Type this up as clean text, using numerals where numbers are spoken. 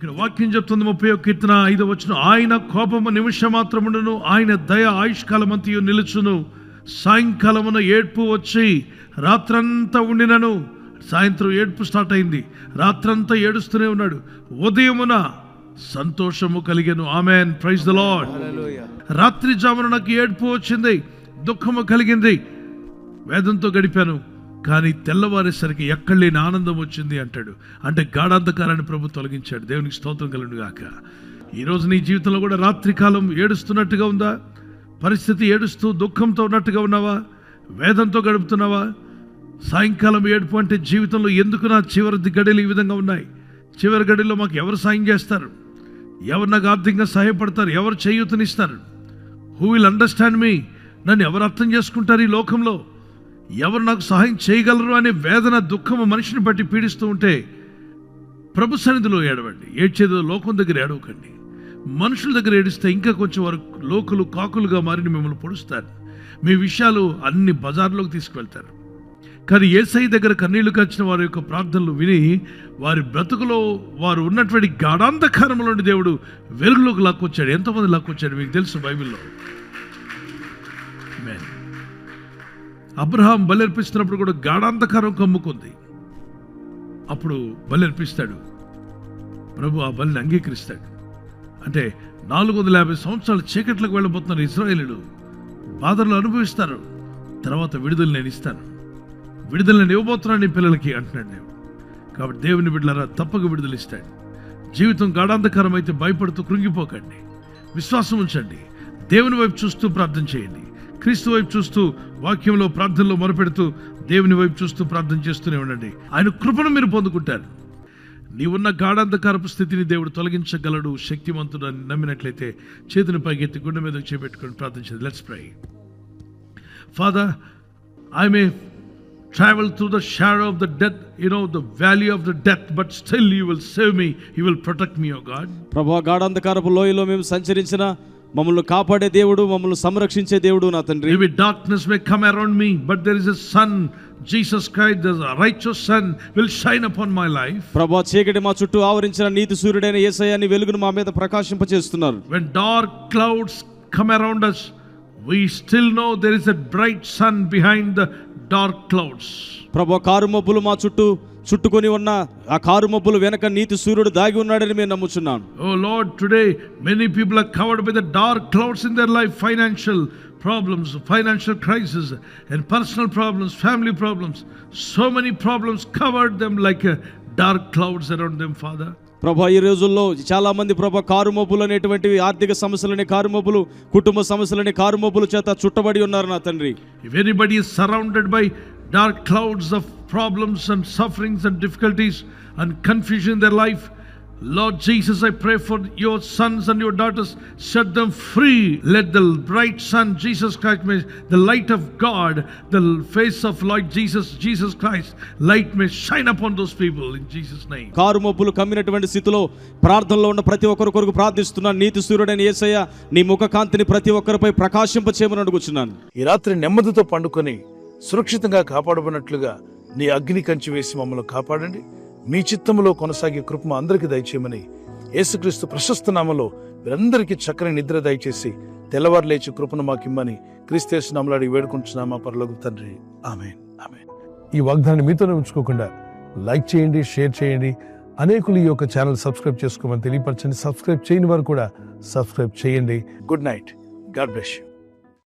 ఇక్కడ వాక్యం చెప్తుంది 31వ కీర్తన 5వ వచనం, ఆయన కోపము నిమిషం మాత్రముండును, ఆయన దయ ఆయుష్కాలమంతయు నిలుచును. సాయంకాలమున ఏడ్పు వచ్చి రాత్రంతా ఉండినను. సాయంత్రం ఏడ్పు స్టార్ట్ అయింది, రాత్రంతా ఏడుస్తూనే ఉన్నాడు. ఉదయమున సంతోషము కలిగెను. Amen, praise the lord. రాత్రి జామున నాకు ఏడ్పు వచ్చింది, దుఃఖము కలిగింది, వేదంతో గడిపాను, కానీ తెల్లవారేసరికి ఎక్కడ లేని ఆనందం వచ్చింది అంటాడు. అంటే గాఢాంధకారాన్ని ప్రభు తొలగించాడు. దేవునికి స్తోత్రం కలుగును గాక. ఈరోజు నీ జీవితంలో కూడా రాత్రి కాలం ఏడుస్తున్నట్టుగా ఉందా? పరిస్థితి ఏడుస్తూ దుఃఖంతో ఉన్నట్టుగా ఉన్నావా? వేదంతో గడుపుతున్నావా? సాయంకాలం ఏడుపు అంటే జీవితంలో ఎందుకు నా చివరి గడిలు ఈ విధంగా ఉన్నాయి? చివరి గడిలో మాకు ఎవరు సాయం చేస్తారు? ఎవరు నాకు ఆర్థికంగా సహాయపడతారు? ఎవరు చేయూతనిస్తారు? హూ విల్ అండర్స్టాండ్ మీ? నన్ను ఎవరు అర్థం చేసుకుంటారు ఈ లోకంలో? ఎవరు నాకు సహాయం చేయగలరు అనే వేదన, దుఃఖము మనిషిని బట్టి పీడిస్తూ ఉంటే ప్రభు సన్నిధిలో ఏడవండి. ఏడ్చేదో లోకం దగ్గర ఏడవకండి. మనుషుల దగ్గర ఏడిస్తే ఇంకా కొంచెం వరకు లోకులు కాకులుగా మారిని మిమ్మల్ని పొడుస్తారు. మీ విషయాలు అన్ని బజార్లోకి తీసుకువెళ్తారు. కానీ యేసయ్య దగ్గర కన్నీళ్లు కార్చిన వారి యొక్క ప్రార్థనలు విని వారి బ్రతుకులో వారు ఉన్నటువంటి గాఢాంధకారంలో నుండి దేవుడు వెలుగులోకి లాక్కొచ్చాడు. ఎంతమంది లాక్కొచ్చాడు మీకు తెలుసు బైబిల్లో. అబ్రహాం బలర్పిస్తున్నప్పుడు కూడా గాఢాంధకారం కమ్ముకుంది. అప్పుడు బలర్పిస్తాడు, ప్రభు ఆ బలిని అంగీకరిస్తాడు. అంటే 450 సంవత్సరాలు చీకట్లకు వెళ్ళబోతున్నారు ఇశ్రాయేలీయులు, బాధలు అనుభవిస్తారు. తర్వాత విడుదల నేను ఇస్తాను, విడుదల నేను ఇవ్వబోతున్నాను నీ పిల్లలకి అంటున్నాడు దేవుడు. కాబట్టి దేవుని బిడ్డలారా తప్పక విడుదల ఇస్తాడు. జీవితం గాఢాంధకారం అయితే భయపడుతూ కృంగిపోకండి, విశ్వాసం ఉంచండి. దేవుని వైపు చూస్తూ ప్రార్థన చేయండి. క్రీస్తు వైపు చూస్తూ వాక్యంలో ప్రార్థనలో మొరపెడుతూ దేవుని వైపు చూస్తూ ప్రార్థన చేస్తూనే ఉండండి. ఆయన కృపను మీరు పొందుకుంటారు. నీవున్న గాఢాంధకారపు స్థితిని దేవుడు తొలగించగలడు, శక్తిమంతుడు అని నమ్మినట్లయితే చేతిని పైకెత్తి గుండె మీద చేపెట్టుకొని ప్రార్థన చేయండి. Let's pray. Father, I may travel through the shadow of the death, the valley of the death, but still you will save me, you will protect me, O God. ప్రభువా, గాఢాంధకారపు లోయలో మేము సంచరించిన మమ్మల్ని కాపాడే దేవుడు, మమ్మల్ని సంరక్షించే దేవుడు నా తండ్రి. Maybe darkness may come around me, but there is a sun, Jesus Christ, the righteous sun will shine upon my life. ప్రభువా, చీకటి మా చుట్టూ ఆవరించిన నీతి సూర్యుడైన యేసయ్య నీ వెలుగును మా మీద ప్రకాశింపచేస్తున్నారు. When dark clouds come around us, we still know there is a bright sun behind the dark clouds. ప్రభువా, కారు మబ్బులు మా చుట్టుకొని ఉన్న ఆ కారు మబ్బులు వెనక నీతి సూర్యుడు దాగి ఉన్నాడని మేము నమ్ముచున్నాను. Oh Lord, today many people are covered by the dark clouds in their life, financial problems, financial crisis, and personal problems, family problems. So many problems covered them like dark clouds around them, Father. ప్రభా, ఈ రోజుల్లో చాలా మంది ప్రభా car మబ్బులు అనేటువంటివి, ఆర్థిక సమస్యలని కారు మబ్బులు, కుటుంబ సమస్యలని కారు మబ్బుల చేత చుట్టబడి ఉన్నారు నా తండ్రి. If anybody is surrounded by dark clouds of problems and sufferings and difficulties and confusion in their life, Lord Jesus, I pray for your sons and your daughters, set them free. Let the bright sun, Jesus Christ, may the light of God, the face of Lord Jesus Christ, light may shine upon those people in Jesus name. Car మబ్బులు కమ్మినటువంటి స్థితిలో ప్రార్థనలో ఉన్న ప్రతి ఒక్కరి కొరకు ప్రార్థిస్తున్నాను. నీతి సూర్యుడైన యేసయ్య నీ ముఖ కాంతిని ప్రతి ఒక్కరిపై ప్రకాశింపచేయమని అడుగుచున్నాను. ఈ రాత్రి నెమ్మదితో పండుకొని సురక్షితంగా కాపాడబడినట్లుగా నీ అగ్ని కంచి వేసి మమ్మల్ని కాపాడండి. మీ చిత్తములో కొనసాగే కృప అందరికీ దయచేయమని యేసుక్రీస్తు ప్రశస్త నామములో వీరందరికీ చక్కని నిద్ర దయచేసి తెల్లవారు లేచి కృపను మాకిమ్మని క్రీస్తు యేసు నామములో అడిగి వేడుకుంటున్నామా పరలోక తండ్రి. ఆమేన్, ఆమేన్. ఈ వాగ్దానాన్ని మీతోనే ఉంచుకోకుండా లైక్ చేయండి, షేర్ చేయండి. అనేకులు ఈ యొక్క ఛానల్ సబ్స్క్రైబ్ చేసుకోమని తెలియపరచండి. సబ్స్క్రైబ్ చేయని వారు కూడా సబ్స్క్రైబ్ చేయండి. Good night. God bless you.